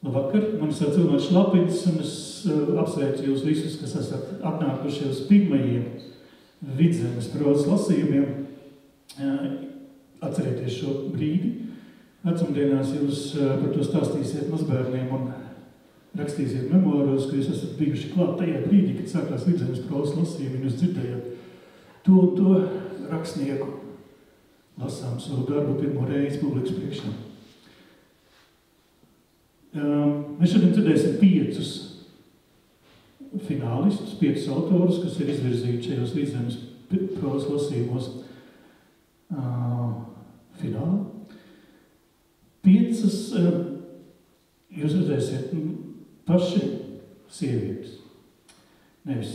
Labvakar, mani sauc Ilmārs Šlapiņš, un es apsveicu jūs visus, kas esat atnākuši uz pirmajiem Vidzemes prozas lasījumiem. Atcerieties šo brīdi. Vecumdienās jūs par to stāstīsiet mazbērniem un rakstīsiet memoāros, ka jūs esat bijuši klāt tajā brīdī, kad sākās Vidzemes prozas lasījumi, un jūs dzirdējat to un to rakstnieku lasām savu darbu pirmo reizi publikas priekšā. Mēs šodien dzirdēsim 5 finālistus, 5 autorus, kas ir izvirzīti šajos Vidzemes prozas lasījumos finālā. 5 jūs redzēsiet paši sievietes, nevis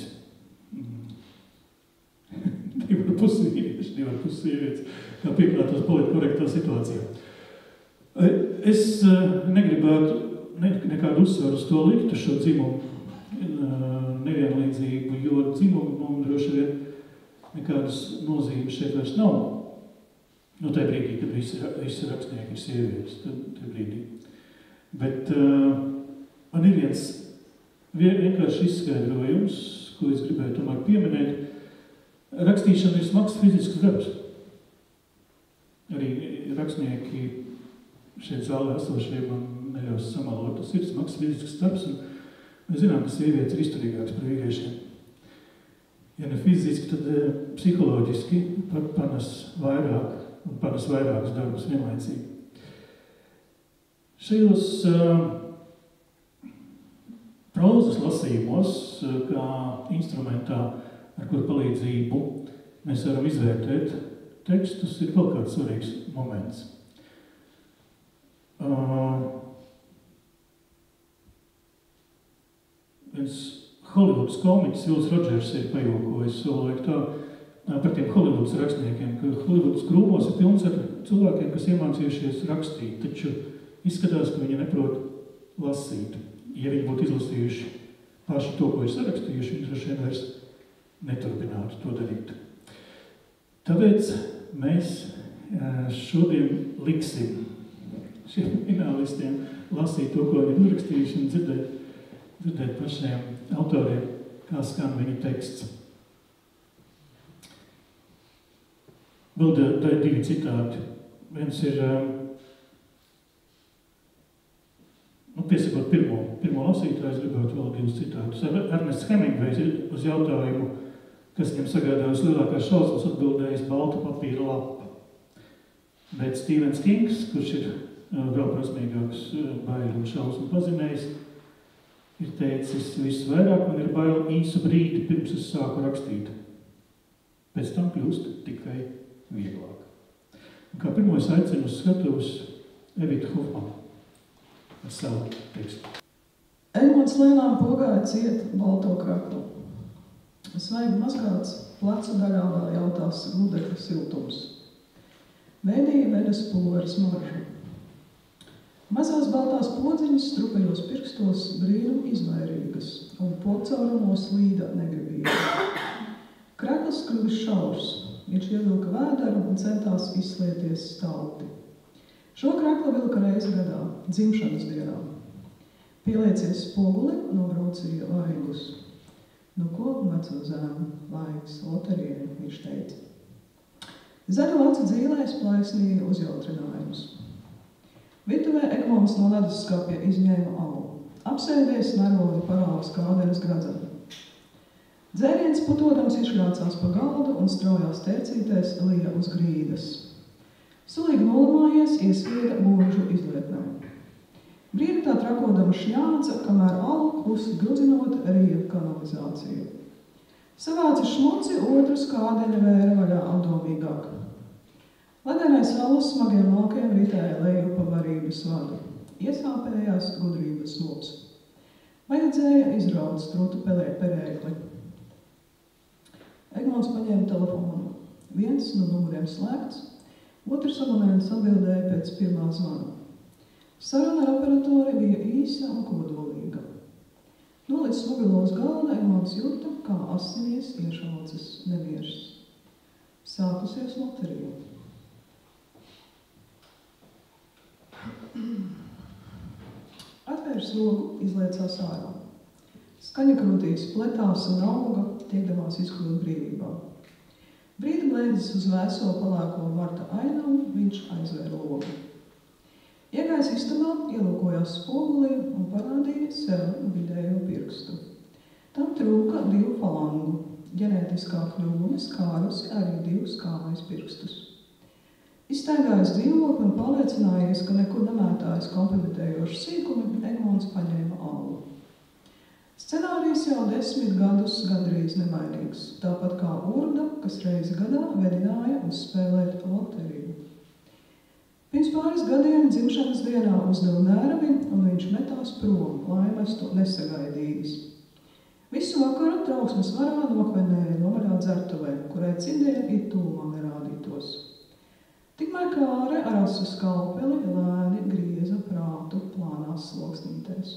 2,5 vīrieši, 2,5 sievietes, kā pieklātos politkorektā situācijā. Es negribētu nekādu uzsvaru uz to likt, uz šo dzimumu nevienlīdzību, jo dzimumam droši vien nekādas nozīmes šeit vairs nav. Nu, tajā brīdī, kad visi rakstnieki ir sievietes, tajā brīdī. Bet man ir viens vienkārši izskaidrojums, ko es gribēju tomēr pieminēt. Rakstīšana ir smags fizisks darbs. Arī rakstnieki šeit zālē esošie man neļaus samalot. Tas ir smags fizisks darbs, un mēs zinām, ka sievietes ir izturīgāks par vīriešiem. Ja ne fiziski, tad psiholoģiski panes vairāk un panes vairākus darbus vienlaicīgi. Šajos prozas lasījumos, kā instrumentā, ar kur palīdzību mēs varam izvērtēt tekstus, ir vēl kāds svarīgs moments. Viens Hollywoods komiķis Vils Rodžers ir pajokojis savulaik tā par tiem Hollywoods rakstniekiem, ka Hollywoods krūmos ir pilns ar cilvēkiem, kas iemācījušies rakstīt, taču izskatās, ka viņi neprot lasīt. Ja viņi būtu izlasījuši paši to, ko ir sarakstījuši, viņi droši vien vairs neturpinātu to darīt. Tāpēc mēs šodien liksim šiem finālistiem lasīt to, ko viņi uzrakstījuši, un dzirdēt pašiem autoriem, kā skan viņa teksts. Vēl 2 citāti. Viens ir, piesakot pirmo lasītāju, es gribētu vēl 2 citātus. Ernests Hemingvejs ir uz jautājumu, kas viņam sagādājas lielākās šausmas, atbildējis balta papīra lapa. Bet Stevens Kings, kurš ir vēl prasmīgāks baiļu un šausmu pazinējis, ir teicis, viss vairāk man ir bail īsu brīdi, pirms es sāku rakstīt. Pēc tam kļūst tikai vieglāk. Un kā pirmo es aicinu uz skatuves Evitu Hofmanu ar savu tekstu. Egmonts lēnām pogāja ciet balto kraklu. Svaigi mazgāts, plecu daļā vēl jautās gludekļa siltums. Vēdīja vedas pulveres maržu. Mazās baltās podziņas strupajos pirkstos brīnum izvairīgas un pocaurumos līda negribīga. Krakls kļuvis šaurs, viņš ievilka vēderu un centās izslieties stalti. Šo kraklu vilka reizi gadā, dzimšanas dienā. Pieliecies spoguli, nobraucīja vaigus. Nu ko, veco zēmu, laiks, loterijai, viņš teica. Zaļu acu dzīlēs plaisnīja uzjautrinājumus. Virtuvē Egmonts no leduskapja izņēma alu. Apsēdies nerovi parāvas kādenes gradzeni. Dzēriens putodams izšļācās pa galdu un straujās tērcītēs lija uz grīdas. Sulīgi nolamājies, iesvieda mūžu izlietnē. Brīdi tā trakodama šņāca, kamēr alu klusi grudzinot rieva kanalizāciju. Savāci šmuci, otrs kādeņa vēra vaļā apdomīgāk. Ledenais alus smagiem malkiem ritēja leju pa varības vadu. Iesāpējās gudrības lops. Vajadzēja izraut strūtu perēkli. Egmonts paņēma telefonu. Viens no numuriem slēgts, otrs abonents atbildēja pēc pirmā zvana. Saruna ar operatori bija īsa un kodolīga. Nolicis mobilo uz galda, Egmonts jūta, kā asinīs iešaucas nemieris. Sākusies loterija. Atvērs logu, izliecās ārā. Skaņa krūtīs pletās un auga, tiekdamās izkļūt brīvībā. Brīdi blēdzis uz vēso palēko Marta ainavu, viņš aizvēra logu. Iegājis istabā, ielūkojās spogulī un parādīja sev vidējo pirkstu. Tam trūka 2 falangu. Ģenētiskā kļūme skārusi arī 2 kājas pirkstus. Izstaigājis dzīvokli un pārliecinājies, ka nekur nemētājas kompromitējoši sīkumi, Egmonts paņēma alu. Scenārijs jau 10 gadus gandrīz nemainīgs, tāpat kā urda, kas reizi gadā vedināja uzspēlēt loteriju. Pirms pāris gadiem dzimšanas dienā uzdeva nervi, un viņš metās prom, laimestu nesagaidījis. Visu vakaru trauksmes varā nokvenēja nomaļā dzertuvē, kurai citdien it tūmā nerādītos. Tikmēr Kāre ar asu skalpeli lēni grieza prātu plānās sloksnītēs.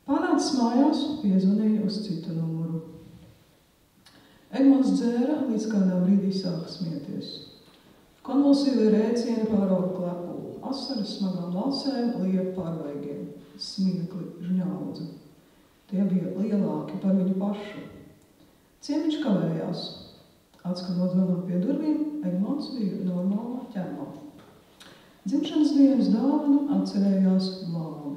Pārnācis mājās, piezvanīja uz citu numuru. Egmonts dzēra, līdz kādā brīdī sāka smieties. Konvulsīvi rēcieni pārauga klepu, asaras smagām lasēm, liek pārvaigiem, smiekli žņaudza. Tie bija lielāki par viņu pašu. Ciemiņš kavējās. Atskanot zvanam pie durvīm, Egmonts bija normālā ķermā. Dzimšanas dienas dāvanu atcerējās labi.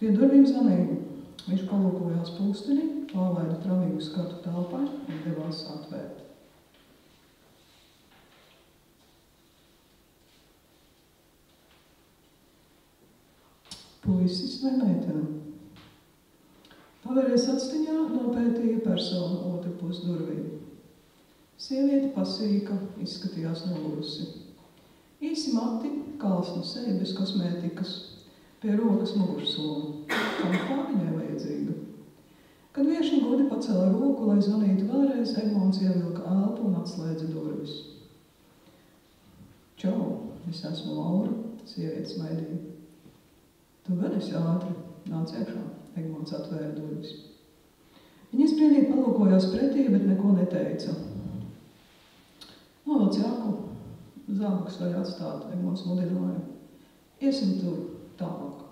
Pie durvīm zvanīja. Viņš palūkojās pulksteni, pārlaida tramīgu skatu telpai un devās atvērt. Puisis vai meitene? Pavēries atstiņā, nopētīja personu otru pus durvīm. Sieviete pasīka, izskatījās nogurusi. Īsi mati, kalsnu seja bez kosmētikas, pie rokas mugursomu. Kam tā viņai vajadzīga? Kad viešņi gudi pacēla roku, lai zvanītu vēlreiz, Egmonts ievilka elpu un atslēdza durvis. Čau, es esmu Laura, sieviete smaidīja. Tu gan esi ātri, nāc iekšā, Egmonts atvēra durvis. Viņa izbrīdī palūkojās pretī, bet neko neteica. Novelc jaku, zābakus var atstāt, Egmonts mudināja. Iesim tur tālāk.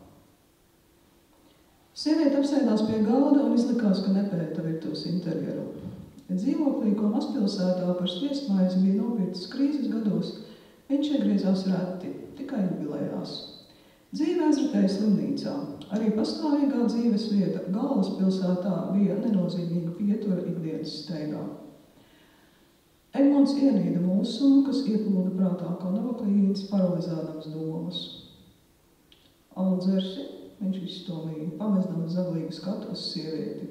Sieviete apsēdās pie galda un izlikās, ka nepēta virtuves interjeru. Dzīvoklī, ko mazpilsētā par sviestmaizi bija nopirktas krīzes gados, viņš iegriezās reti, tikai jubilējās. Dzīve aizritēja slimnīcā. Arī pastāvīgā dzīves vieta galvaspilsētā bija nenozīmīga pietura ikdienas steigā. Egmonts ienīda mulsumu, kas ieplūda prātā kā novakaīns, paralizēdams domas. Alu dzersi, viņš izstomīja, pamestams zaglīgu skatu uz sievieti.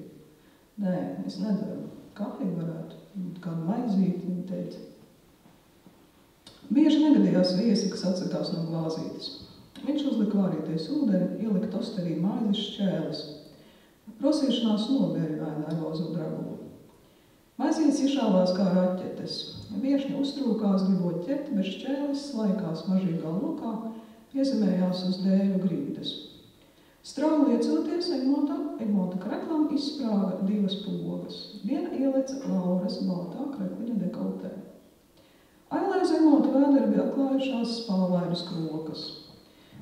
Nē, es nedzeru. Kafiju varētu, kādu maizīti, viņa teica. Bieži negadījās viesi, kas atsakās no glāzītes. Viņš uzlika vārīties ūdeni, ielika tosterī maizes šķēles. Rosīšanās nomierināja nervozo dragulu. Maizītes išāvās kā raķetes. Viešņi uztrūkās, gribot ķert, bet šķēles slaikās mažīgā lokā, piezemējās uz dēļu grīdas. Strauji liecoties, Egmonta kreklam izsprāga 2 pogas. Viena ieleca Lauras baltā krekliņa dekoltē. Ailē uz Egmonta vēdera bija atklājušās spālainas krokas.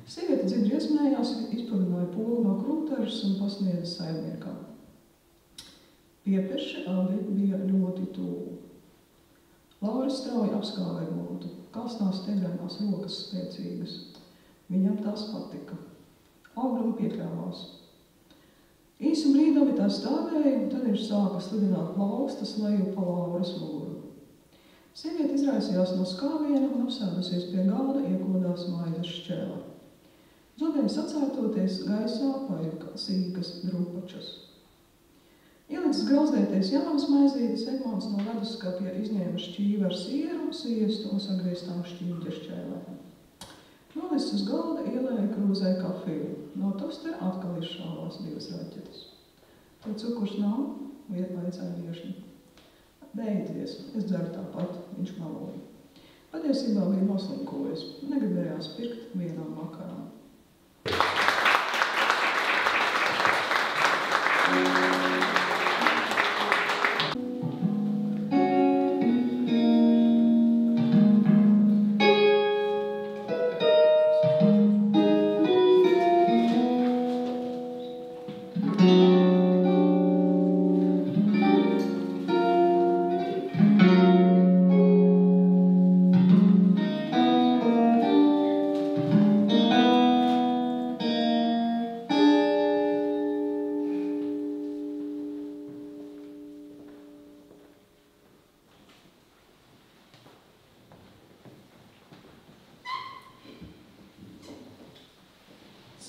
Sieviete dzidri iesmējās, izpavināja pogu no krūtažas un pasniedza saimniekam. Piepeši abi bija ļoti tuvu. Laura strauji apskāva Egmontu, kalsnās stiegrainās rokas spēcīgas. Viņam tās patika. Augļumi piekļāvās. Īsu brīdami tā stāvēja, tad viņš sāka slidināt plaukstas leju pa Lauras muguru. Sieviete izraisījās no skāviena un apsēdusies pie galda, iekodās maigas šķēlē. Zobiem sacērtoties, gaisā pajuka sīkas drupačas. Ielicis grauzdēties jaunas maizītes, Egmonts no leduskapja izņēma šķīvi ar sieru, sviestu un sagrieztām šķīņķa šķēlēm. Nolicis uz galda, ielēja krūzē kafiju. No tostera atkal izšāvās 2 raķetes. Tev cukurs nav? Vaicāja viešņi. Beidzies, es dzeru tāpat, viņš maloja. Patiesībā bija noslinkojis, negribējās pirkt vienām makarām.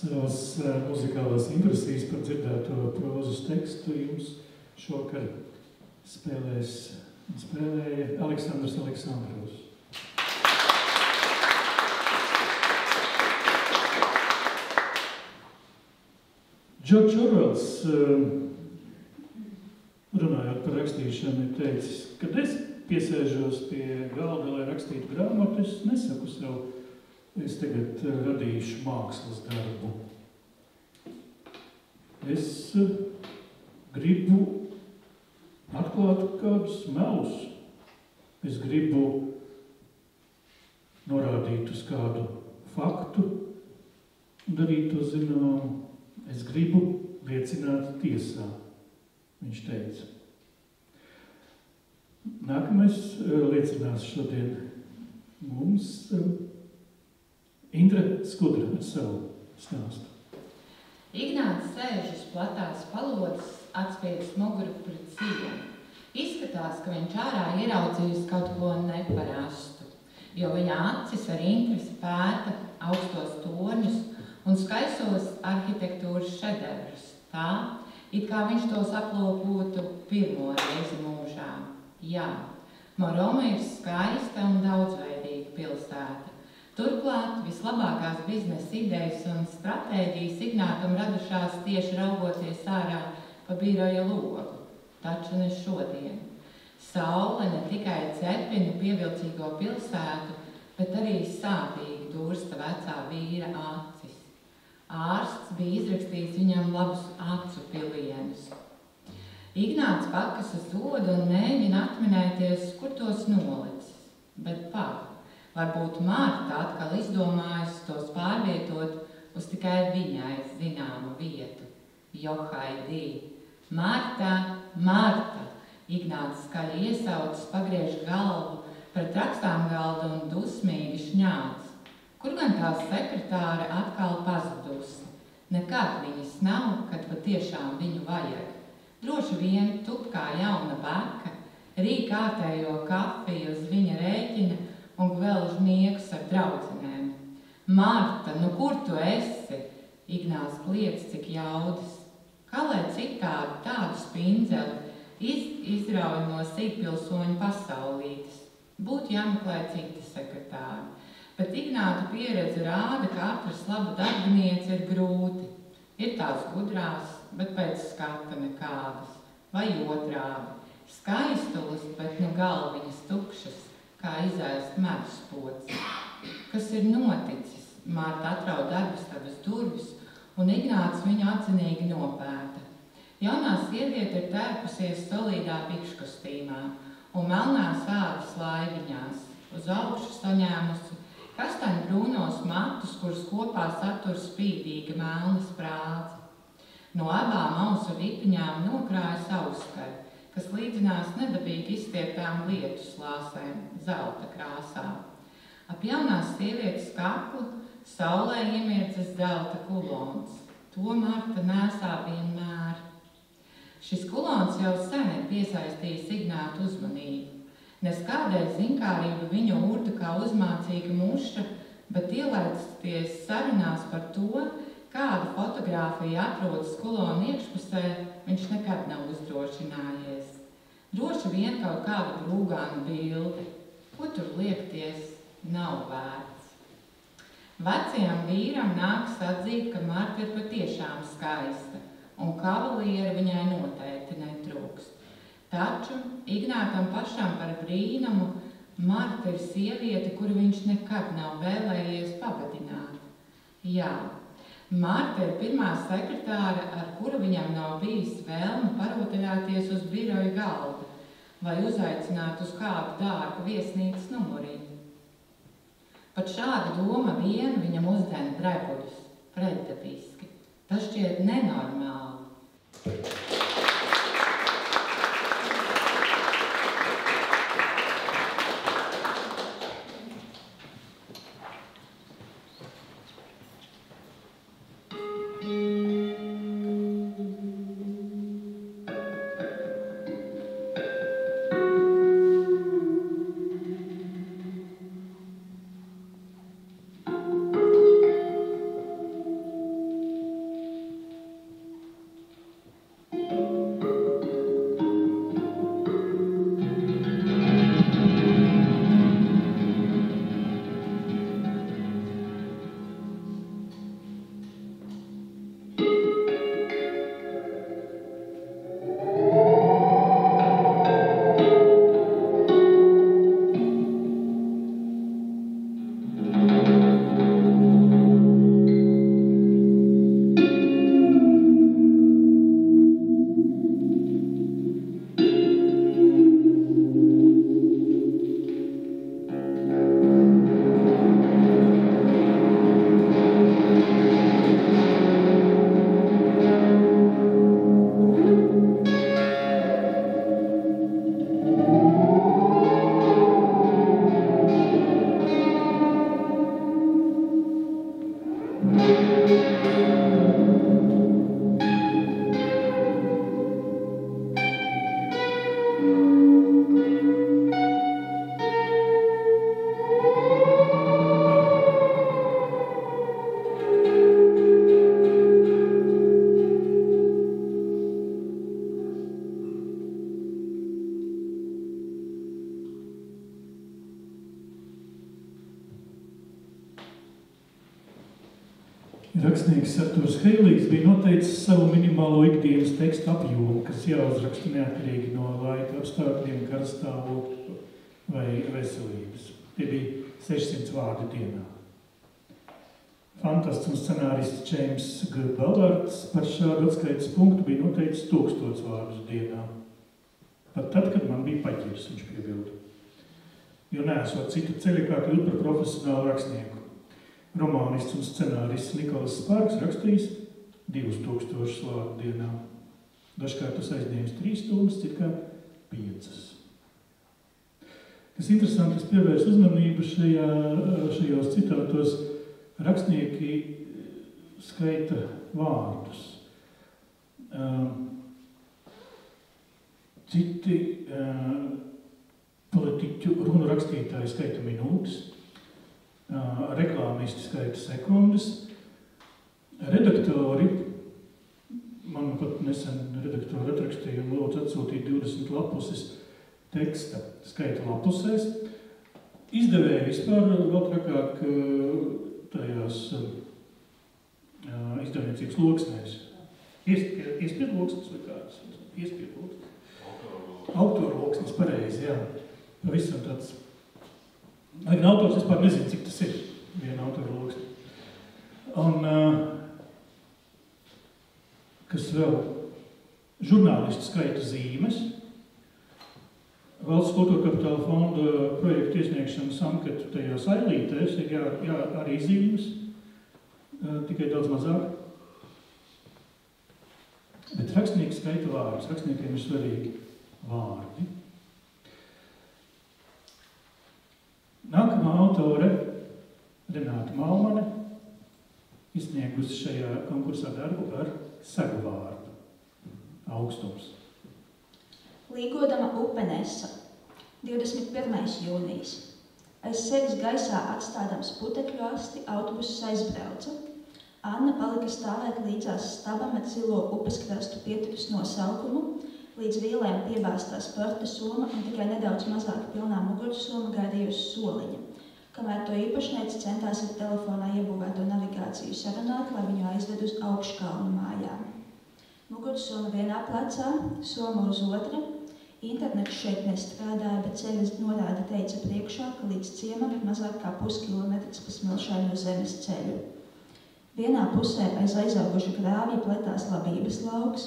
Savas muzikālās impresijas par dzirdēto prózas tekstu jums šokar spēlēja Aleksandrs Aleksandrovs. Džordžs Orvels, runājot par rakstīšanu, ir teicis, kad es piesēžos pie galda, lai rakstītu grāmatu, es nesaku sev, es tagad radīšu mākslas darbu. Es gribu atklāt kādus melus. Es gribu norādīt uz kādu faktu un darīt to zinām. Es gribu liecināt tiesā, viņš teica. Nākamais liecinās šodien mums Indra Skudra ar savu stāstu. Ignāts sēž uz platās palodas, atspiedis muguru pret sienu. Izskatās, ka viņš ārā ieraudzījis kaut ko neparastu, jo viņa acis ar interesi pēta augstos torņus un skaisos arhitektūras šedevrus, tā, it kā viņš tos aplūkotu pirmo reizi mūžā. Jā, Moroma ir skaista un daudzveidīga pilsēta. Turklāt vislabākās biznesa idejas un stratēģijas Ignātam radušās tieši raugoties ārā pa biroja logu, taču ne šodien. Saule ne tikai cepina pievilcīgo pilsētu, bet arī sāpīgi dursta vecā vīra acis. Ārsts bija izrakstījis viņam labus acu pilienus. Ignāts pakas uz odu un mēģina atminēties, kur tos nolicis, bet varbūt Marta atkal izdomājusi tos pārvietot uz tikai viņai zināmu vietu. Johaidī. Marta, Marta! Ignāts skaļi iesaucis, pagriež galvu pret rakstāmgaldu un dusmīgi šņāc. Kur gan tā sekretāre atkal pazudusi? Nekad viņas nav, kad patiešām viņu vajag. Droši vien tup kā jauna baka, rīk kārtējo kafiju uz viņa rēķina un gvelž niekus ar draudzenēm. Marta, nu kur tu esi? Ignāts kliedz, cik jaudis. Kā lai citādi tādu spindzeli izrauj no sīkpilsoņu pasaulītes. Būtu jāmeklē citi sekretāri. Bet Ignāta pieredze rāda, ka atrast labu darbinieci ir grūti. Ir tās gudrās, bet pēc skata nekādas. Vai otrādi. Skaistulis, bet nu galviņas tukšas, kā izaist meduspoci. Kas ir noticis? Marta atraud darbistabas durvis, un Ignāts viņu atzinīgi nopēta. Jaunā sieviete ir tērpusies solīdā pikškostīmā un melnās ādas laiviņās, uz augšu saņēmusi kastaņu brūnos matus, kurus kopā satur spīdīga melna sprādze. No abām ausu ripiņām nokrājas auskari, kas līdzinās nedabīgi izstieptām lietu slāsēm, zelta krāsā. Ap jaunās sievietes kaklu saulē iemirdzas zelta kulons. To Marta nēsā vienmēr. Šis kulons jau sen ir piesaistījis Ignātu uzmanību. Nes kādēļ zinkārība viņu urda kā uzmācīga muša, bet ielaicoties sarunās par to, kāda fotogrāfija atrodas kolona iekšpusē, viņš nekad nav uzdrošinājies. Droši vien kaut kāda brūgāna bilde, ko tur liekties, nav vērts. Vecajam vīram nāks atzīt, ka Marta ir patiešām skaista, un kavalieri viņai noteikti netrūkst. Taču Ignātam pašam par brīnumu Marta ir sieviete, kuru viņš nekad nav vēlējies pavadināt. Jā, Marta ir pirmā sekretāre, ar kuru viņam nav bijis vēlme parotaļāties uz biroja galda vai uzaicināt uz kādu dārgu viesnīcas numurīti. Pat šāda doma vien viņam uzdēna drebuļus, pretdabiski. Tas šķiet nenormāli. Rakstnieks Arturs Heilīgs bija noteicis savu minimālo ikdienas tekstu apjomu, kas jāuzraksta neatkarīgi no laika apstākļiem, garstāvokļa vai veselības. Tie bija 600 vārdi dienā. Fantasts un scenārists James G. Ballards par šādu atskaites punktu bija noteicis 1000 vārdus dienā. Pat tad, kad man bija paķirs, viņš piebilda. Jo neesot citu ceļu, kā kļūt par profesionālu rakstnieku. Romānists un scenārists Nikolas Spārks rakstījis 2000 vārdu dienā. Dažkārt tas aizņēmis 3 stundas, cirka 5. Kas interesanti, es pievērstu uzmanību šajos citātos, rakstnieki skaita vārdus. Citi politiķu runu rakstītāji skaita minūtes, reklāmisti skaita sekundes, redaktori, man pat nesen redaktori atrakstīja un lūdzu atsūtīt 20 lapuses teksta, skaita lapusēs. Izdevēji vispār vēl trakāk tajās izdevniecības loksnēs. Iespiedu loksnes vai kādas? Iespiedu loksnes. Autoru loksnes, pareizi, jā. Pavisam tāds. Gan autors vispār nezinu, cik tas ir, viena autora loksne. Un, kas vēl, žurnālisti skaita zīmes, Valsts kultūra kapitāla fonda projektu iesniegšanas anketu tajās ailītēs ir arī zīmes, tikai daudz mazāk. Bet rakstnieki skaita vārdus, rakstniekiem ir svarīgi vārdi. Nākamā autore, Renāta Malmane, izsniegusi šajā konkursā darbu ar segu vārdu. Augstums. Līgodama upe nesa. 21. jūnijas. Aiz sevis gaisā atstādams putekļu asti, autobuss aizbrauca. Anna palika stāvēt līdzās stabam ar zilo upes krastu pieturas nosaukumu, līdz vīlēm piebāztā sporta soma un tikai nedaudz mazāk pilnā mugursoma gaidījusi soliņa, kamēr to īpašniece centās ar telefonā iebūvēto navigāciju sarunāt, lai viņu aizved uz Augškalnu mājām. Mugursoma vienā plecā, soma uz otra. Internets šeit nestrādāja, bet ceļas norāde teica priekšā, ka līdz ciemam ir mazāk kā puskilometrs pa smilšaino zemes ceļu. Vienā pusē aiz aizauguša grāvja pletās labības lauks,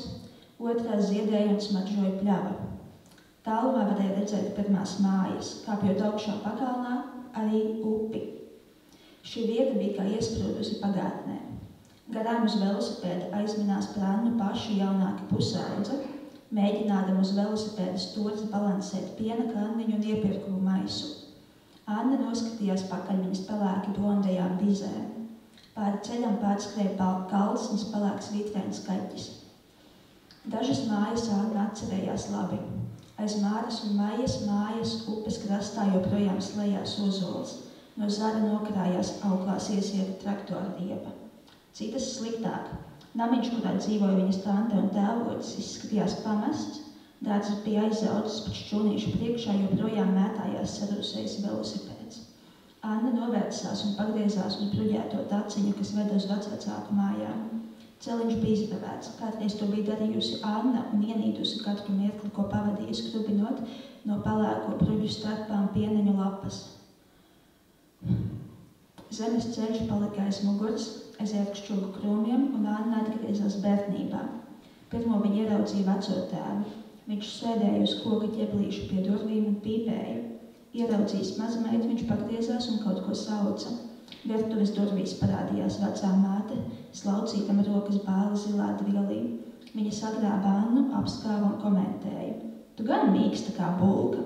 otrā ziedēja un smaržoja pļava. Tālumā varēja redzēt pirmās mājas, kāpjot augšā pakalnā, arī upi. Šī vieta bija kā iesprūdusi pagātnē. Garām uz velosipēda aizminās Prannu paša jaunāka pusaudze, mēģinādama uz velosipēda stūres balansēt piena kanniņu un iepirkumu maisu. Anna noskatījās pakaļ viņas pelēki blondajām bizēm. Pāri ceļam pārskrēja kalsnis pelēks vitrēns kaķis. Dažas mājas Anna atcerējās labi. Aiz Māras un Maijas mājas upes krastā joprojām slējās ozols. No zara nokrājās auklās iesieta traktora riepa. Citas sliktāk. Namiņš, kurā dzīvoja viņas tante un tēvocis, izskatījās pamests. Dārzs bija aizaudzis, pat šķūnīšu priekšā joprojām mētājās sarusējis velosipēds. Anna novērsās un pagriezās uz bruģēto taciņu, kas veda uz vecvecāku mājām. Celiņš bija izravēts. Kādreiz to bija darījusi Anna un ienīdusi katru mirkli, ko pavadīja skrubinot no pelēko bruģu starpām pieneņu lapas. Zemes ceļš palika aiz muguras, aiz ērkšķogu krūmiem, un Anna atgriezās bērnībā. Pirmo viņa ieraudzīja veco tēvu. Viņš sēdēja uz koka ķeblīšu pie durvīm un pīpēja. Ieraudzījis mazmeitu, viņš pagriezās un kaut ko sauca. Virtuves durvīs parādījās vecā māte, slaucītam rokas bāli zilā dvielī. Viņa sagrāba Annu, apskāva un komentēja. Tu gan mīksta kā bulka.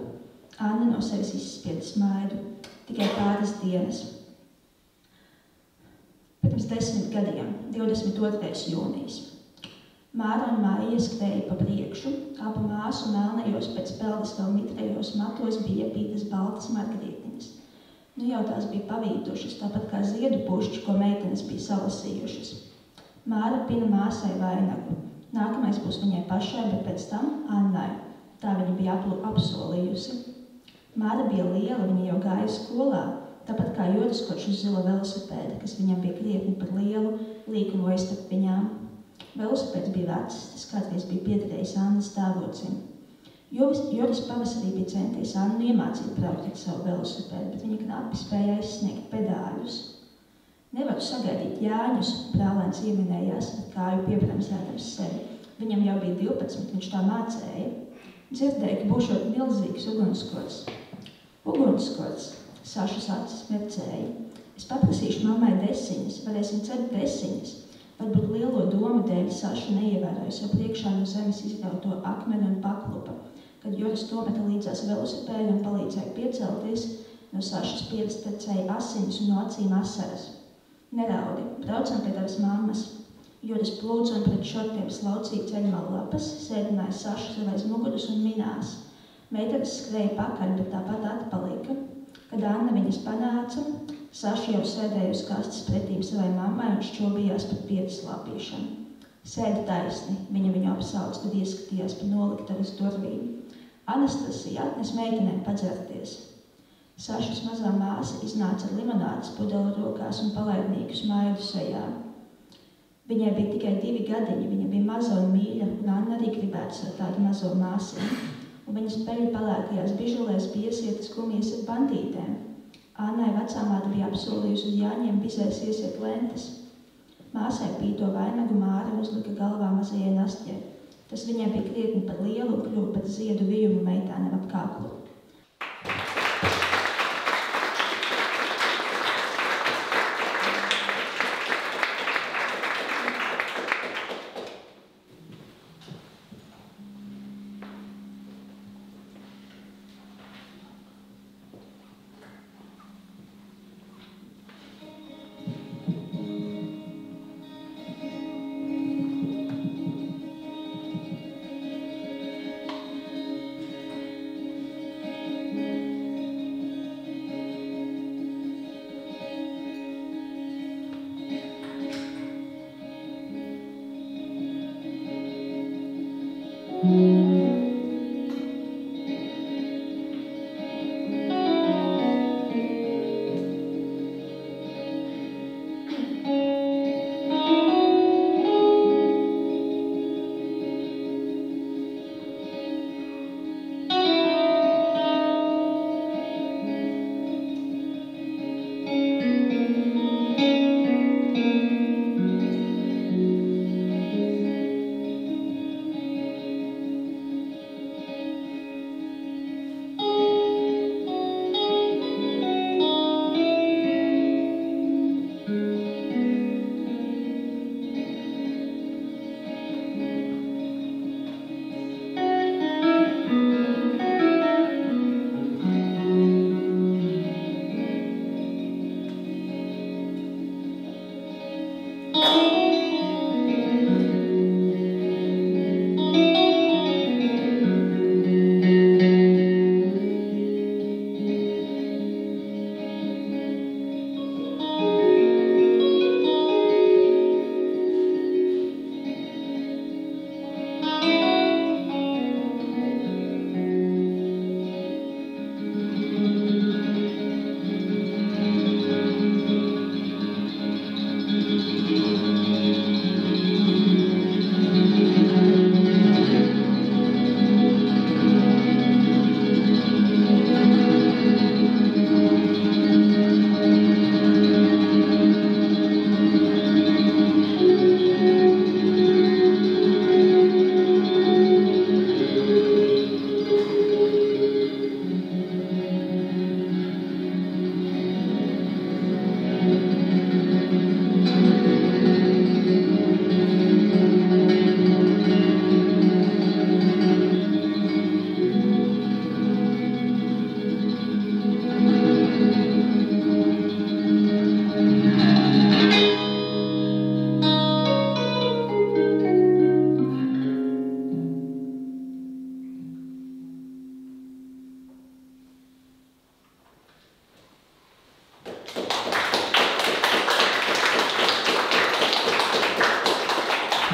Anna no sevis izspieda smaidu. Tikai pāris dienas. Pirms 10 gadiem, 22. jūnijas. Māra un Maija skrēja pa priekšu, abu māsu melnajos pēc peldes vēl mitrējos matos bija iepītas baltas margarītiņas. Nu jau tās bija pavītušas, tāpat kā ziedu pušķi, ko meitenes bija salasījušas. Māra pina māsai vainagu. Nākamais būs viņai pašai, bet pēc tam Annai. Tā viņa bija apsolījusi. Māra bija liela, viņa jau gāja skolā, tāpat kā Joris Kočs uz zila velosipēda, kas viņam bija krietni par lielu, līkumoja starp viņām. Velosipēds bija vecs, tas kādreiz bija piederējis Annas tēvocim. Joris pavasarī bija centies Annu iemācīt braukt ar savu velosipēdu, bet viņa knapi spēja aizsniegt pedāļus. Nevaru sagaidīt Jāņus, brālēns ieminējās, ar kāju piebremzēdams sevi. Viņam jau bija 12, viņš tā mācēja. Dzirdēju, ka būšot milzīgs ugunskots. Ugunskots, Sašas acis mercēja. Es paprasīšu mammai desiņas, varēsim cert desiņas. Varbūt lielo domu dēļ Saša neievēroja savu priekšā no zemes izrauto akmeni un paklupa. Kad Joris to meta līdzās velosipēdu un palīdzēja piecelties, no Sašas pieras tecēja asinis un no acīm asaras. Neraudi, braucam pie tavas mammas. Joris plūca un pret šortiem slaucīja ceļmalu lapas, sēdināja Sašu sev aiz muguras un minās. Meitenes skrēja pakaļ, bet tāpat atpalika. Kad Anna viņas panāca, Saša jau sēdēja uz kastes pretīm savai mammai un šķobījās par pietas lāpīšanu. Sēdi taisni, viņa viņu apsauc, kad ieskatījās pa noliktavas durvīm. Anastasija atnes meitenēm padzerties. Sašas mazā māsa iznāca ar limonādes pudeli rokās un palaidnīgu smaidu sejā. Viņai bija tikai 2 gadiņi, viņa bija maza un mīļa, un Anna arī gribētu ar tādu mazo māsiņu. Un viņas peļu palēkajās bižulēs bija iesietas gumijas ar bandītēm. Annai vecāmāte bija apsolījusi uz Jāņiem bizēs iesiet lentes. Māsai pīto vainagu Māra uzlika galvā mazajai Nastjai. Tas viņai bija krietni par lielu un kļuva par ziedu vijumu meitēnam ap kaklu.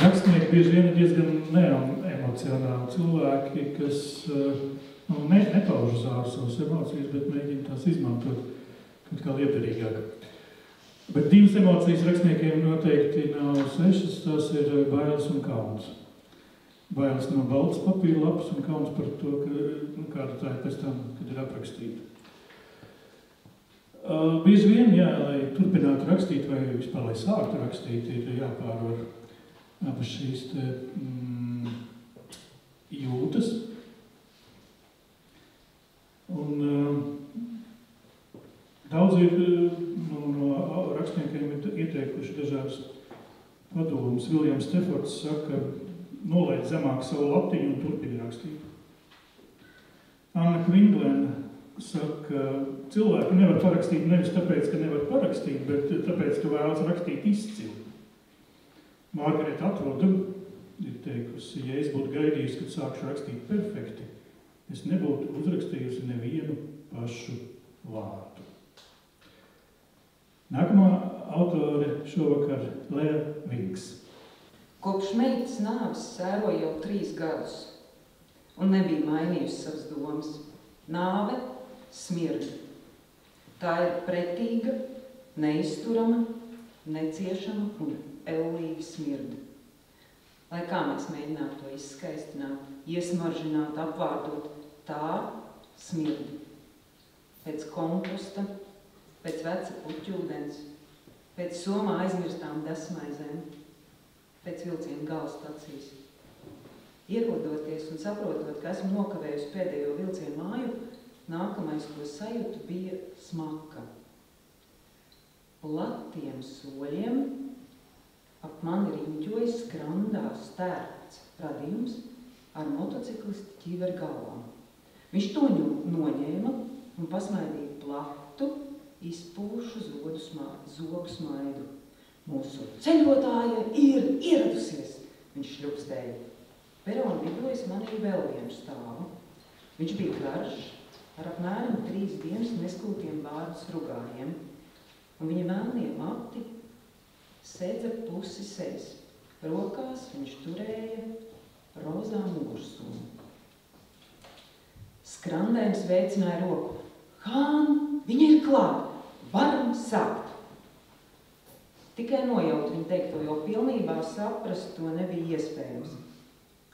Rakstnieki bieži vien ir diezgan neemocionāli cilvēki, kas nepauž uz ārā savas emocijas, bet mēģina tās izmantot kaut kā liederīgāk. Bet divas emocijas rakstniekiem noteikti nav svešas, tās ir bailes un kauns. Bailes no baltas papīra lapas un kauns par to, kāda tā ir pēc tam, kad ir aprakstīta. Bieži vien, lai turpinātu rakstīt vai vispār, lai sāktu rakstīt, ir jāpārvar abas šīs jūtas. Un daudz ir no rakstniekiem ir ieteikuši dažādas padomus. Viljams Stefords saka, nolaid zemāk savu latiņu un turpini rakstīt. Anna Kvinglena saka, cilvēku nevar parakstīt nevis tāpēc, ka nevar parakstīt, bet tāpēc, ka vēlas rakstīt izcili. Margareta Atvoda ir teikusi, ja es būtu gaidījusi, kad sākšu rakstīt perfekti, es nebūtu uzrakstījusi nevienu pašu vārdu. Nākamā autore šovakar Lea Vinks. Kopš meitas nāves sēroja jau 3 gadus un nebija mainījusi savas domas. Nāve smird. Tā ir pretīga, neizturama, neciešama un ellīga smirda. Lai kā mēs mēģinātu to izskaistināt, iesmaržināt, apvārdot, tā smirda. Pēc komposta, pēc veca puķūdens, pēc somā aizmirstām desmaizēm, pēc vilciena galvstacijas. Ierodoties un saprotot, ka esmu nokavējusi pēdējo vilcienu māju, nākamais, ko sajūtu, bija smaka. Platiem soļiem ap mani riņķojas skrandā stērts radījums ar motociklisti ķīveri galvām. Viņš to noņēma un pasmaidīja platu, izpūšu zogu smaidu. Mūsu ceļotāja ir ieradusies, viņš šļupstēja. Perona vidū es manīju vēl vienu stāvu. Viņš bija garš, ar apmēram 3 dienas neskūtiem vārdu strugājiem, un viņa melnie mati sēdza pusi sejas. Rokās viņš turēja rozā mugursomu. Skrandējums veicināja roku. Hān, viņa ir klāt, varam sākt. Tikai nojaut viņa teikto, jo pilnībā saprast to nebija iespējams.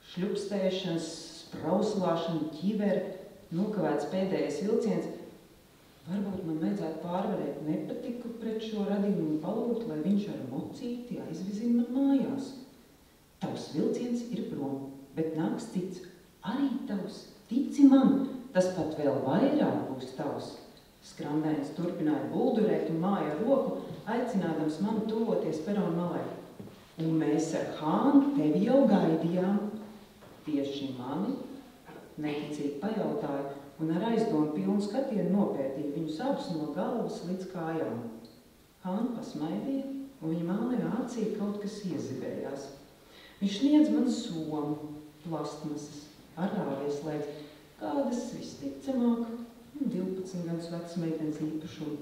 Šļupstēšanas, sprauslāšana, ķiveri, nokavēts pēdējais vilciens. Varbūt man vajadzētu pārvarēt nepatiku pret šo radījumu un palūgt, lai viņš ar mocīti aizvizina man mājās. Tavs vilciens ir prom, bet nāks cits. Arī tavs, tici man, tas pat vēl vairāk būs tavs. Skrandējums turpināja buldurēt un māja roku, aicinādams mani tuvoties perona malai. Un mēs ar Hānu tevi jau gaidījām. Tieši mani, neticīgi pajautāja, un ar aizdomu pilnu skatienu nopētīja viņus abus no galvas līdz kājām. Hāna pasmaidīja, un viņa mālajā acī kaut kas iezibējās. Viņš sniedz man somu, plastmasas, arāvies slēdz, kādas visticamāk 12 gadus vecas meitenes īpašumu,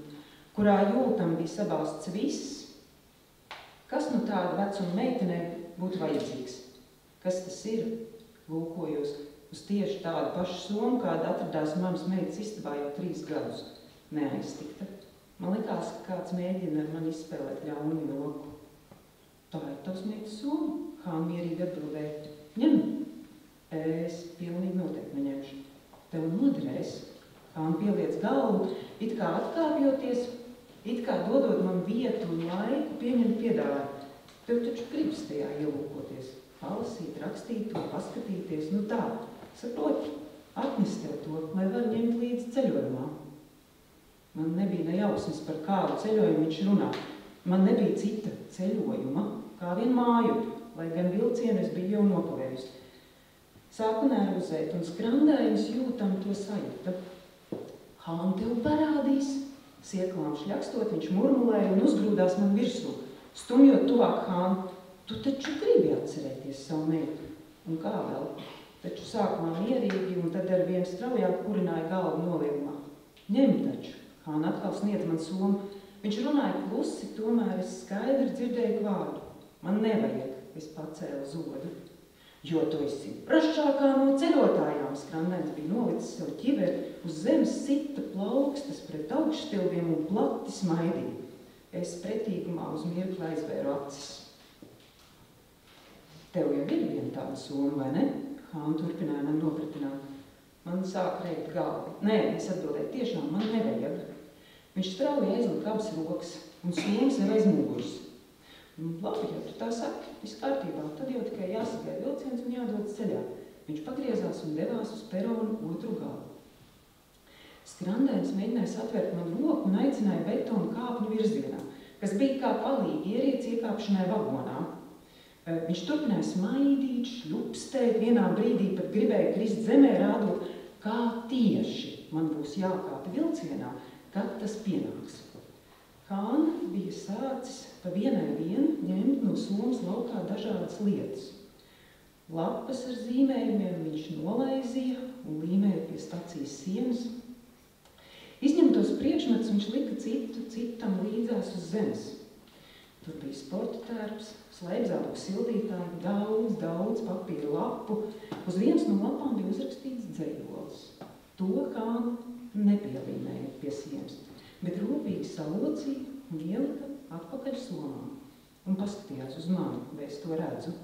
kurā jūtam bija sabāsts viss, kas nu tāda vecuma meitenei būtu vajadzīgs. Kas tas ir? Lūkojos uz tieši tādu pašu somu, kāda atradās manas meitas istabā jau 3 gadus. Neaiztikta. Man likās, ka kāds mēģina ar mani izspēlēt ļaunu joku. Tā ir tavs meitas soma? Hāna mierīgi atbildēja. Ņem. Es pilnīgi noteikti neņemšu. Tev noderēs. Hāna pieliec galvu, it kā atkāpjoties, it kā dodot man vietu un laiku pieņemt piedāvājumu. Tev taču gribas tajā ielūkoties. Palasīt, rakstīt to, paskatīties, nu tā, saproti, atnest tev to, lai var ņemt līdzi ceļojumā. Man nebija nejausmas, par kādu ceļojumu viņš runā. Man nebija cita ceļojuma, kā vien māju, lai gan vilcienu es biju jau nokavējusi. Sāku nervozēt, un skrandējums jūtam to sajūta. Hāna tev parādīs, sieklām šļakstot, viņš murmulēja un uzgrūdās man virsū, stumjot tuvāk Hānu. Tu taču gribi atcerēties savu meitu. Un kā vēl? Taču sākumā mierīgi un tad ar vien straujāk kurināja galvu noliegumā. Ņem taču. Hāna atkal sniedz man somu. Viņš runāja klusi, tomēr es skaidri dzirdēju vārdu. Man nevajag, es pacēlu zodu. Jo tu esi prašākā no ceļotājām. Skrandējums bija nolicis sev ķiveri, uz zemes sita plaukstas pret augšstilbiem un plati smaidīja. Es pretīgumā uz mirkli aizvēru acis. Tev jau ir viena tāda soma, vai ne? Hāna turpināja man nopratināt. Man sāk reikt galva. Nē, es atbildēju, tiešām man nevajag. Viņš strauji aizlika abas rokas un somas ir aiz muguras. Labi, ja tu tā saki, viss kārtībā, tad jau tikai jāsagaida vilciens un jādodas ceļā. Viņš pagriezās un devās uz peronu otru galu. Skrandējums mēģinājis atvērt man roku un aicināja betonu kāpņu virzienā, kas bija kā palīgi ierīci iekāpšanai vagonā. Viņš turpināja smaidīt, šļupstēt, vienā brīdī pat gribēja krist zemē, rādot, kā tieši man būs jākāpa vilcienā, kad tas pienāks. Hāna bija sācis pa vienai ņemt no somas laukā dažādas lietas. Lapas ar zīmējumiem viņš nolaizīja un līmēja pie stacijas sienas. Izņemtos priekšmetus viņš lika citam līdzās uz zemes. Tur bija sporta tērps, slēpzādu sildītāji, daudz papīra lapu. Uz vienas no lapām bija uzrakstīts dzejolis. To Hāna nepielīmēja pie sienas, bet rūpīgi salocīja un ielika atpakaļ somā un paskatījās uz mani, vai es to redzu.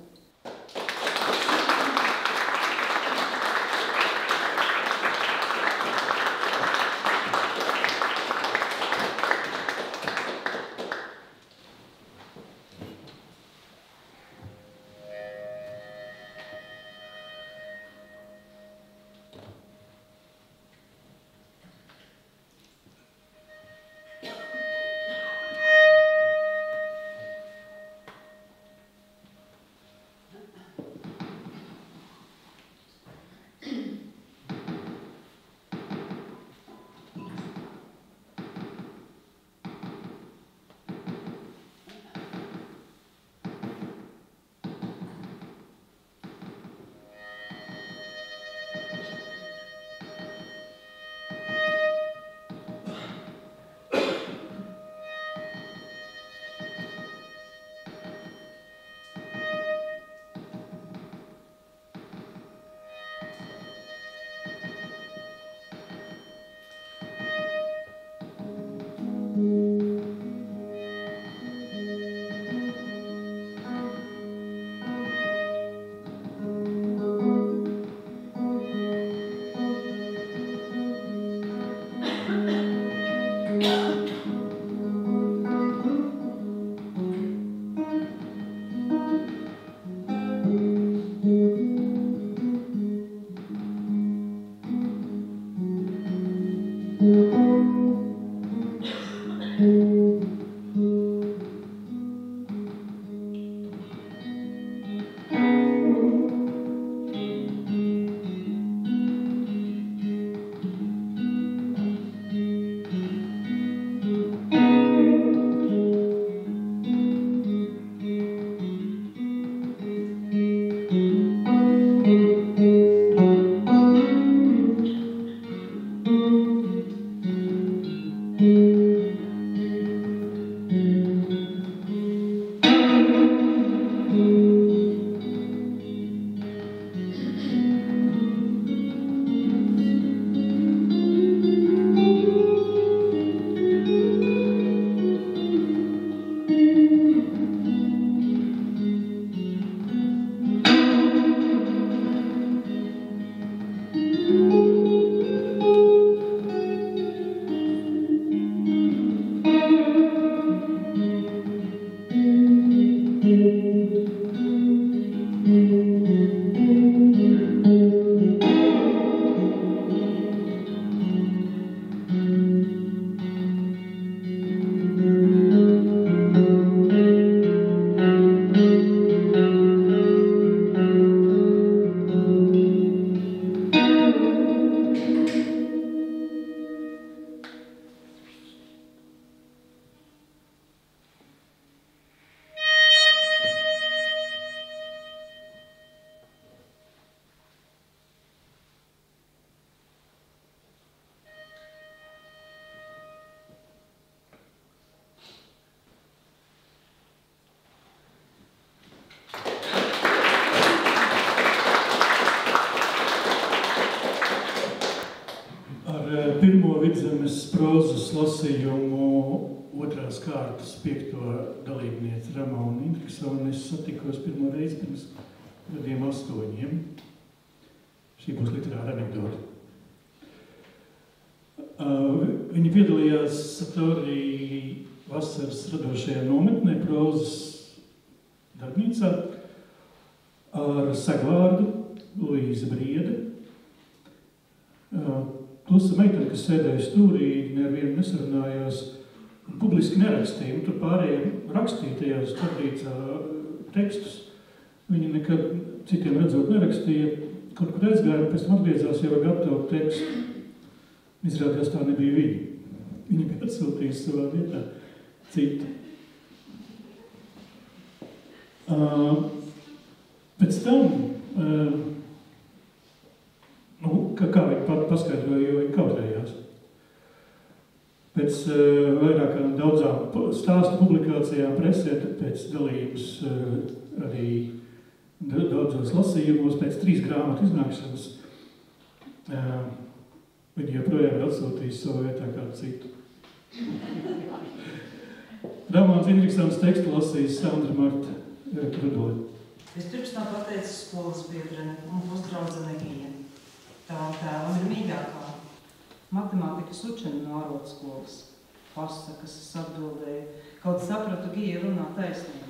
pirmo Vidzemes prozas lasījumu otrās kārtas 5. dalībnieci Ramonu Indriksoni es satikos pirmo reizi pirms 8 gadiem. Šī būs literāra anekdote. Viņi piedalījās Satorī vasaras radošajā nometnē prozas darbnīcā ar segvārdu Luīza Briede. Klusa meitene, kas sēdēja stūrī, nevienu nesarunājās un publiski nerakstīja. Tur pārējie rakstīja tajās darbnīcā tekstus. Viņi nekad citiem redzot nerakstīja. Kaut kur aizgāja, pēc tam atgriezās jau ar gatavu tekstu. Izrādījās, tā nebija viņa. Viņa bija atsūtījusi savā vietā citu. Pēc tam, kā viņi pat paskaidroja, jo viņi kautrējās. Pēc vairākām daudzām stāstu publikācijām presē, pēc dalības arī daudzos lasījumos, pēc 3 grāmatu iznākšanas, viņi joprojām ir atsūtījis savu vietā kādu citu. Ramons Indriksons tekstu lasījis Sandra Marta Krudoli. Vispirms tā pateicis skolas biedrene un pusdraudzene Gija. Tā tēvam ir mīļākā. Matemātikas učeni no ārotskolas. Pasakas, es atbildēju, kaut sapratu Gija runā taisnību.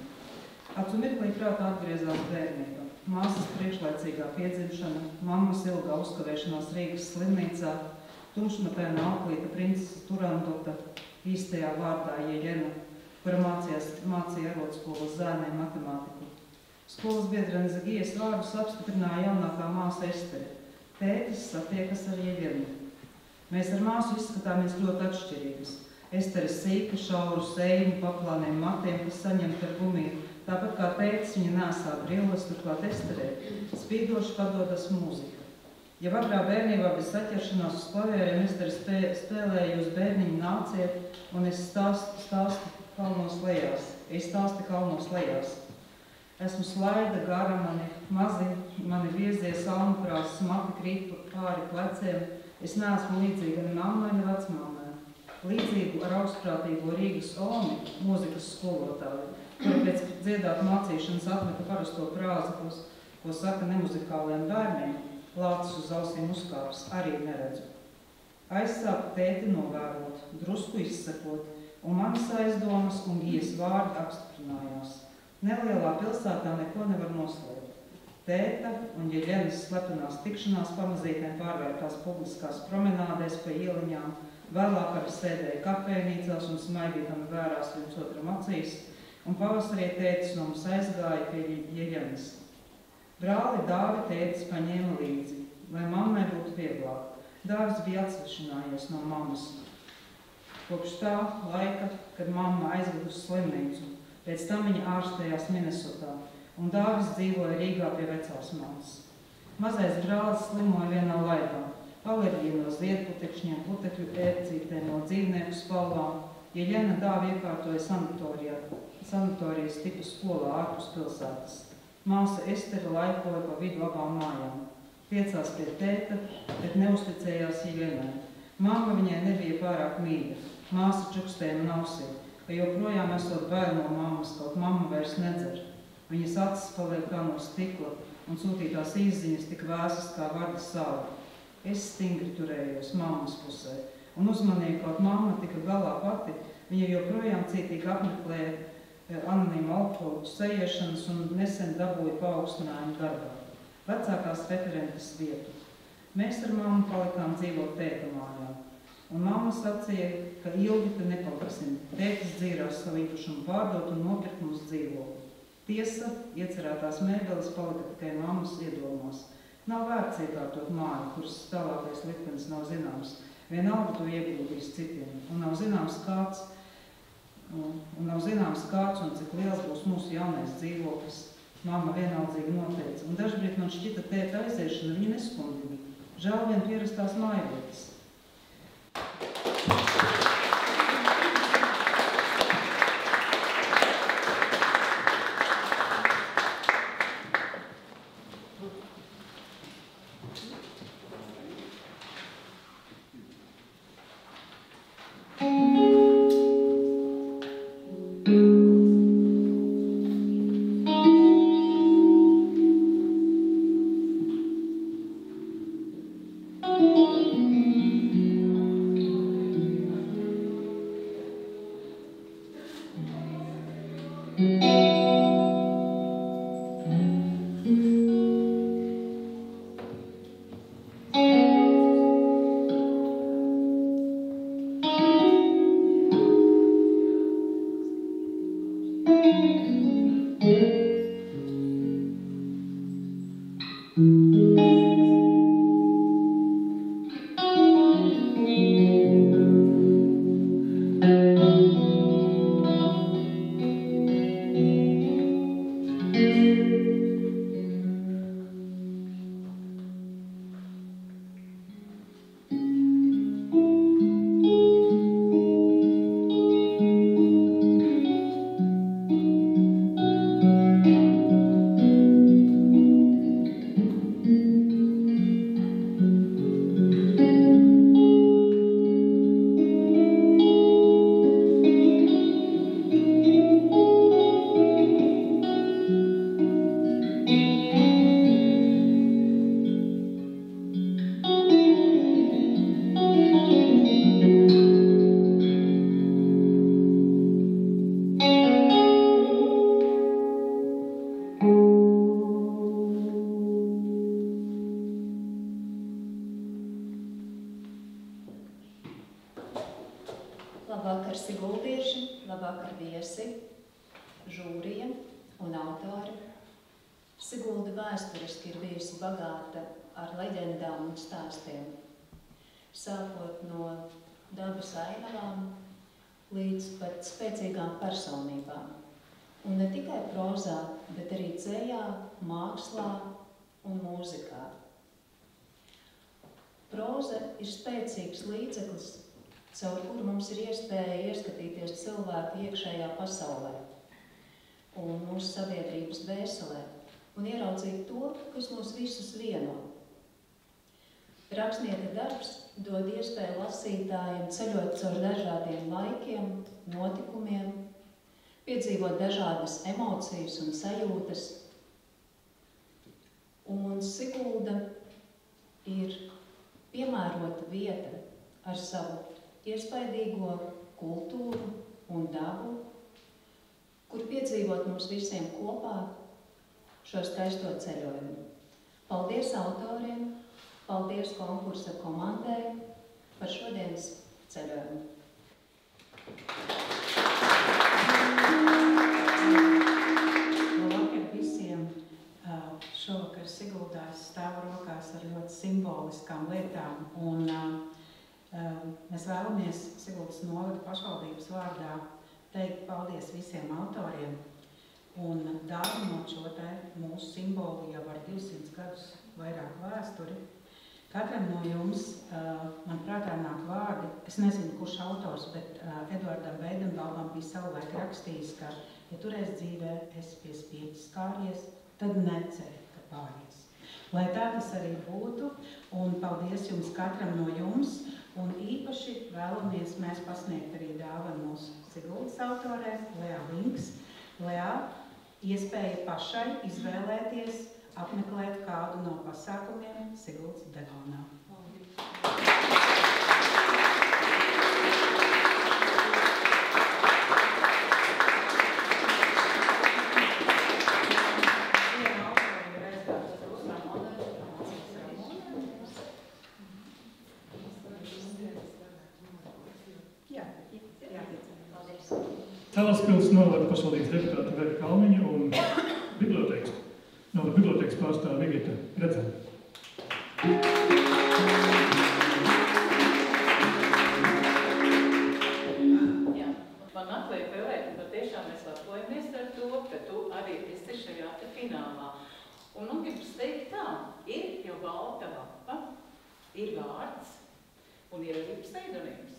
Acu mirklī prātā atgriezās bērnība. Māsas priekšlaicīgā piedzimšana, mammas ilgā uzkavēšanās Rīgas slimnīcā, tumšmatēna auklīta princese Turandota, īstajā vārdā Jeļena, kura mācīja arotskolas zēniem matemātiku. Skolas biedrene Zagijas vārdus apstiprināja jaunākā māsa Estere. Tētis satiekas ar Jeļenu. Mēs ar māsu izskatāmies ļoti atšķirīgas. Estere sīka, šauru sējumu, paplāniem matiem, kas saņemta ar gumiju. Tāpat kā tētis, viņa nesā brilles, turklāt Esterē spīdoši padodas mūzika. Ja agrā bērnībā bez saķeršanās uz klavieriem Estere spēlēja uz bērniņu nāciet, un es stāsti kalnos lejās. Esmu slaida, gara, mani viezie salmukrāsas, mati krīt pāri pleciem. Es neesmu līdzīga ne mammai, ne vecmammai. Līdzīgu ar augstprātīgo Rīgas Olmi, mūzikas skolotāju, kura pēc dziedāt mācīšanas atmeta parasto frāzi, ko saka nemuzikāliem bērniem, lācis uz ausīm uzkāpis, arī neredzu. Aizsāku tēti novērot, drusku izsekot, un manas aizdomas un Gijas vārdi apstiprinājās. Nelielā pilsētā neko nevar noslēpt. Tēta un Jeļenas slepenās tikšanās pamazītēm pārvērtās publiskās promenādēs pa ieliņām, vēlāk arī sēdēja kafejnīcās un smaidītami vērās viens otram acīs, un pavasarī tētis no mums aizgāja pie Jeļenas. Brāli Dāvi tētis paņēma līdzi, lai mammai būtu vieglāk. Dāvis bija atsvešinājies no mammas. Kopš tā laika, kad mamma aizved uz slimnīcu, pēc tam viņa ārstējās Minnesotā, un Dāvis dzīvoja Rīgā pie vecās mātes. Mazais brālis slimoja vienā laikā, alerģija no ziedputekšņiem, putekļu ērcītēm, no dzīvnieku spalvām. Jeļena Dāvi iekārtoja sanatorijas tipa skolā ārpus pilsētas. Māsa Estere laikoja pa vidu abām mājām. Piecās pie tēta, bet neusticējās Jeļenai. Mamma viņai nebija pārāk mīļa. Māsa čukstēja man ausī, ka joprojām esot bail no mammas, kaut mamma vairs nedzer. Viņas acis paliek kā no stikla, un sūtītās izziņas tik vēsas kā varda sāla. Es stingri turējos mammas pusē, un uzmanīju, kaut mamma tika galā pati, viņa joprojām cītīgi apmeklēja anonīmu alkoholu sajiešanas un nesen dabūja paaugstinājumu darbā. Vecākās referentes vietu. Mēs ar mammu palikām dzīvot tēta mājā, un mamma sacīja, ka ilgi te nepaliksim. Tētis dzīrās savu īpašumu pārdot un nopirkt mums dzīvokli. Tiesa, iecerētās mēbeles palika tikai mammas iedomās. Nav vērts iekārtot māju, kuras tālākais liktenis nav zināms. Vienalga to ieguldīs citiem, un nav zināms kāds un cik liels būs mūsu jaunais dzīvoklis. Mamma vienaldzīgi noteica, un dažbrīd man šķita tēta aiziešana viņa neskundīga. Žēl vien pierastās mājvietas. Labvakar siguldieši, labvakar viesi, žūrija un autori. Sigulda vēsturiski ir bijusi bagāta ar leģendām un stāstiem, sākot no dabas ainavām līdz pat spēcīgām personībām. Un ne tikai prozā, bet arī dzejā, mākslā un mūzikā. Proza ir spēcīgs līdzeklis, caur kuru mums ir iespēja ieskatīties cilvēku iekšējā pasaulē un mūsu sabiedrības dvēselē un ieraudzīt to, kas mūs visus vieno. Rakstnieka darbs dod iespēju lasītājiem ceļot caur dažādiem laikiem, notikumiem, piedzīvot dažādas emocijas un sajūtas. Un Sigulda ir piemērota vieta ar savu iespaidīgo kultūru un dabu, kur piedzīvot mums visiem kopā šo skaisto ceļojumu. Paldies autoriem, paldies konkursa komandai par šodienas ceļojumu. Labvakar visiem! Šovakar Siguldā es stāvu rokās ar ļoti simboliskām lietām, un mēs vēlamies Siguldas novada pašvaldības vārdā teikt paldies visiem autoriem un dāvinot šo te mūsu simbolu jau ar 200 gadus vairāk vēsturi. Katram no jums, man prātā nāk vārdi, es nezinu, kurš autors, bet Eduardam Veidenbaumam bija savulaik rakstījis, ka, ja turēs dzīvē, esi pie spieķis kāries, tad neceri, ka pāries. Lai tā tas arī būtu, un paldies jums katram no jums, un īpaši vēlamies mēs pasniegt arī dāvanu mūsu Siguldas autorē, Lea Links. Lea, iespēja pašai izvēlēties, apmeklēt kādu no pasākumiem Siguldas Degonā. Salaspils novada pašvaldības deputāta Vera Kalniņa un bibliotēkas pārstāve Vigita Gredzena. Jā, man atliek vēlēt, un patiešām mēs lepojamies ar to, ka tu arī esi šajā te finālā. Un man gribas teikt tā, ir jau balta lapa, ir vārds un ir arī pseidonīms.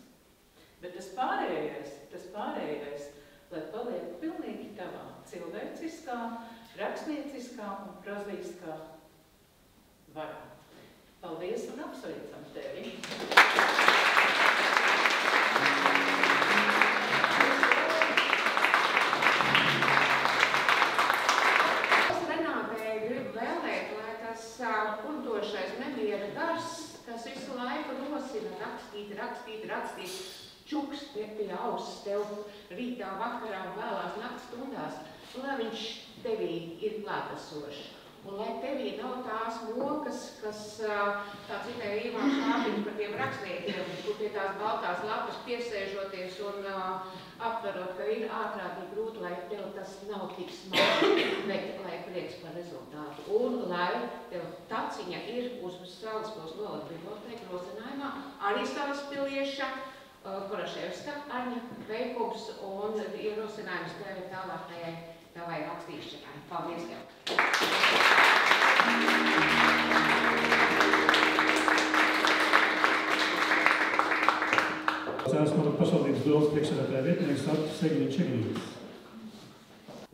Bet tas pārējais, lai paliek pilnīgi tavā cilvēciskā, rakstnieciskā un proziskā varā. Paldies un apsveicam tevi! Es Renātei gribu vēlēt, lai tas puntošais nemiera gars, kas visu laiku rosina rakstīt, čuks pie auss tev rītā, vakarā un vēlās nakts stundās, lai viņš tevī ir klātesošs. Un lai tevī nav tās mokas, kas tā citēja Ivāns Šāpiņš par tiem rakstniekiem, kur pie tās baltās lapas piesēžoties un aptverot, ka ir ārprātīgi grūti, lai tev tas nav tik smagi, bet lai prieks par rezultātu. Un lai tev taciņa ir uz Salaspils novada biblioteka rosinājumā, arī Salaspilieša Koraševska Aņa veikums un ierosinājums tevi tālākajai tavai rakstīšanai. Paldies tev! Esmu pašvaldības domas priekšsēdētāja vietnieks Arturs Egļiņš.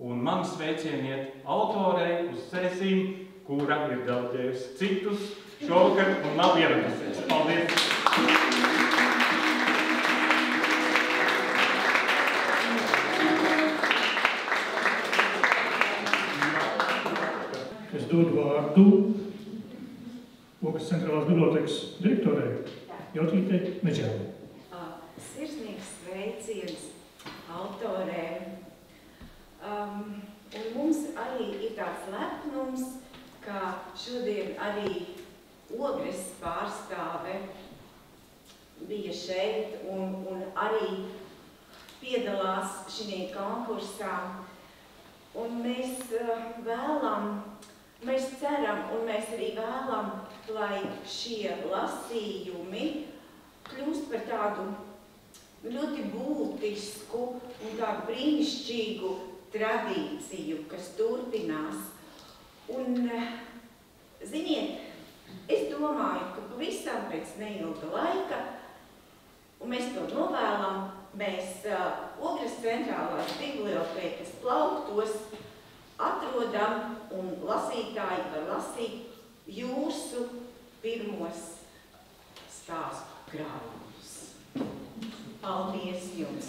Un man sveicieniet autorei uz sēsīm, kura ir delģējusi citus šovakar un nav ieradusies. Paldies! Es dodu vārdu Ogres centrālās bibliotekas direktorei Jautītei Meģēlei. Sirsnīgs sveiciens autorēm. Un mums arī ir tāds lepnums, ka šodien arī Ogres pārstāve bija šeit un arī piedalās šī konkursā. Un mēs ceram un mēs arī vēlam, lai šie lasījumi kļūst par tādu ļoti būtisku un tādu brīnišķīgu tradīciju, kas turpinās. Un, ziniet, es domāju, ka pavisam pēc neilga laika, un mēs to novēlam, mēs Ogres centrālās bibliotekas plauktos atrodam un lasītāji var lasīt jūsu pirmos stāstu krājumus. Paldies jums!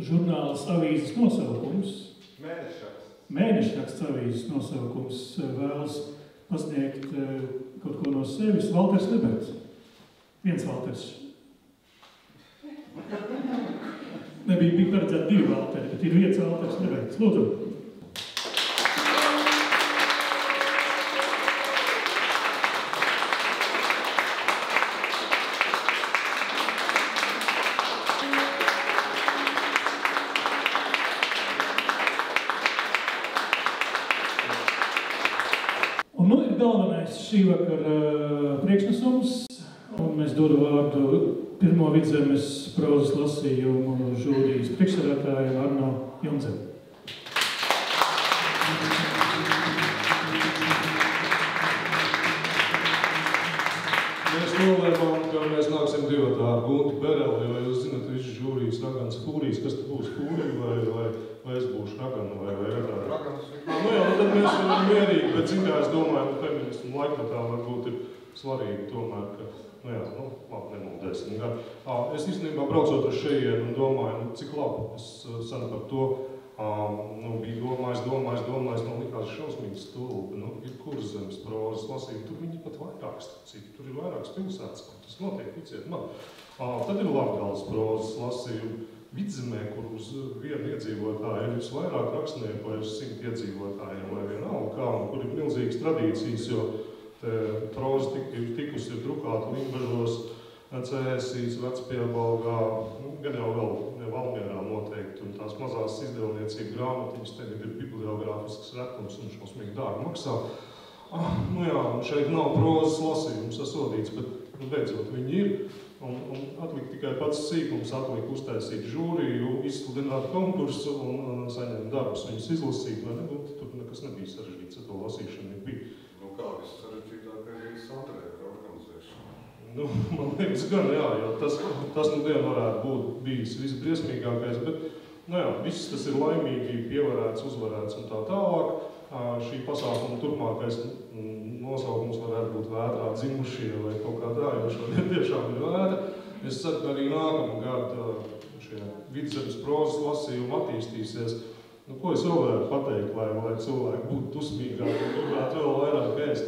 Žurnāls avīzes nosaukums. Mēnešraksts avīzes nosaukums vēlas pasniegt kaut ko no sevis. Valters Liberts. Viens Valters. Bija paredzēti 2 Valteri, bet ir viens Valters Liberts. Lūdzu. Un nu ir galvenais šī vakara priekšnesums, un mēs dodu vārdu pirmo Vidzemes prozas lasījumu žūrijas priekšsēdētājiem Arno Junzem. Mēs nolēmām, ka mēs nāksim divatā ar Guntu Bereli, jo jūs zināt, viņš žūrijas Ragans Fūrijs, kas te būs Fūrija vai es būšu Raganu vai Raganu. Ragans. Nu jā, tad mēs varam mierīgi, bet zin kā es domāju, ka feminismu laikmetā varbūt ir svarīgi tomēr, ka labi, nemūdēsim. Es īstenībā braucot ar šejienu un domāju, cik labi, es sen par to biju domājis, man likās šausmīgi stulbi, ir Kurzemes prozas lasījumi, tur viņi pat vairāk starpcīt, tur ir vairākas pilsētas, kur tas notiek, ticiet man. Tad ir Latgales prozas lasījumi Vidzemē, kur uz vienu iedzīvotāju ir visvairāk rakstnieku vai uz 100 iedzīvotājiem vai vienalga kā, un kur ir milzīgas tradīcijas, jo proza tikusi ir drukāta Limbažos, Cēsīs, Vecpiebalgā, gan jau vēl Valmierā noteikti, un tās mazās izdevniecību grāmatiņas tagad ir bibliogrāfisks retums un šausmīgi dārgi maksā. Un šeit nav prozas lasījums sasodīts, bet beidzot viņi ir, un atlika tikai pats sīkums, atlika uztaisīt žūriju, izsludināt konkursu un saņemt darbus viņus izlasīt, vai nebūtu, tur nekas nebija sarežģīts, to lasīšana bija. Kā viss sarežģītākais Santrē ir organizēšana? Man liekas gan, jā, jo tas varētu būt bijis visbriesmīgākais, bet viss tas ir laimīgi pievarēts, uzvarēts un tā tālāk. Šī pasākuma turpmākais nosaukums varētu būt Vētrā dzimušie vai kaut kā tā, jo šodien tiešām ir vētra. Es ceru, ka arī nākamgad šie Vidzemes prozas lasījumi attīstīsies. Ko es vēl varētu pateikt, lai cilvēki būtu dusmīgāki un gribētu vēl vairāk ēst?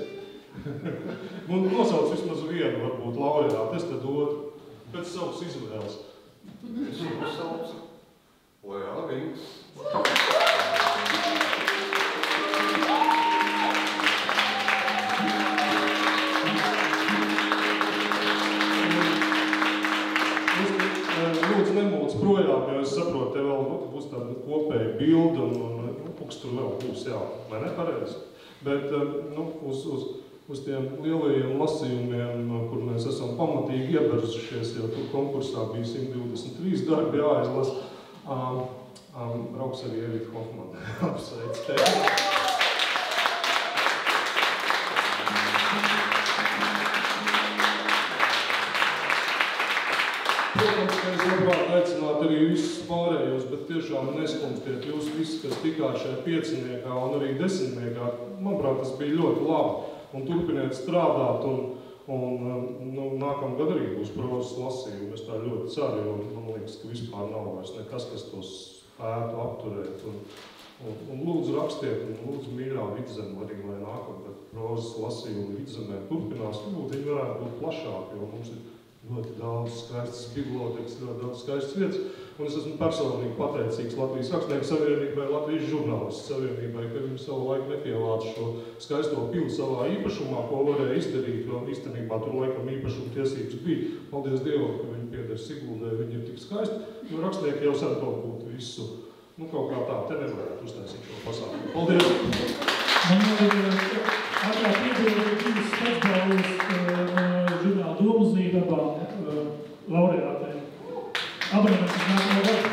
Nosauc vismaz vienu, varbūt laureātu, es tad otru, pēc savas izvēles. Es nosaucu Lejā Vinks. būs, jā, vai ne pareizi? Bet nu, uz tiem lielajiem lasījumiem, kur mēs esam pamatīgi ieberzušies, jo tur konkursā bija 123 darbi jāizlas, brauks arī Evita Hofmana. Apsveic tevi! Protams, ka es labāk aicinātu arī visus pārējos, bet tiešām neskumstiet jūs visi, kas tikāt šajā 5. un arī 10. Manuprāt, tas bija ļoti labi. Un turpiniet strādāt, un nākamgad arī būs prozas lasījumi. Es tā ļoti ceru, un man liekas, ka vispār nav vairs nekas, kas tos spētu apturēt. Un lūdzu rakstiet, un lūdzu mīļā Vidzeme arī, lai nākamgad prozas lasījumi Vidzemē turpinās. Varbūt viņi varētu būt plašāki, jo mums ir ļoti daudz skaistas bibliotēkas, ļoti daudz skaistas vietas. Un es esmu personīgi pateicīgs Latvijas Rakstnieku savienībai, Latvijas žurnālistu savienībai, ka viņi savu laiku nepievāca šo skaisto pili savā īpašumā, ko varēja izdarīt, jo īstenībā tur laikam īpašuma tiesības bija. Paldies Dievam, ka viņi pieder Siguldai, viņi ir tik skaisti, jo rakstnieki jau sen kaut būtu visu. Kaut kā tā, te nevarētu uztaisīt šo pasākumu. Paldies! Man ir ātrāk iebildi 2 spēcbalvas žurnāla Domuzija abām laureātēm. Abonēments uz nākamo gadu.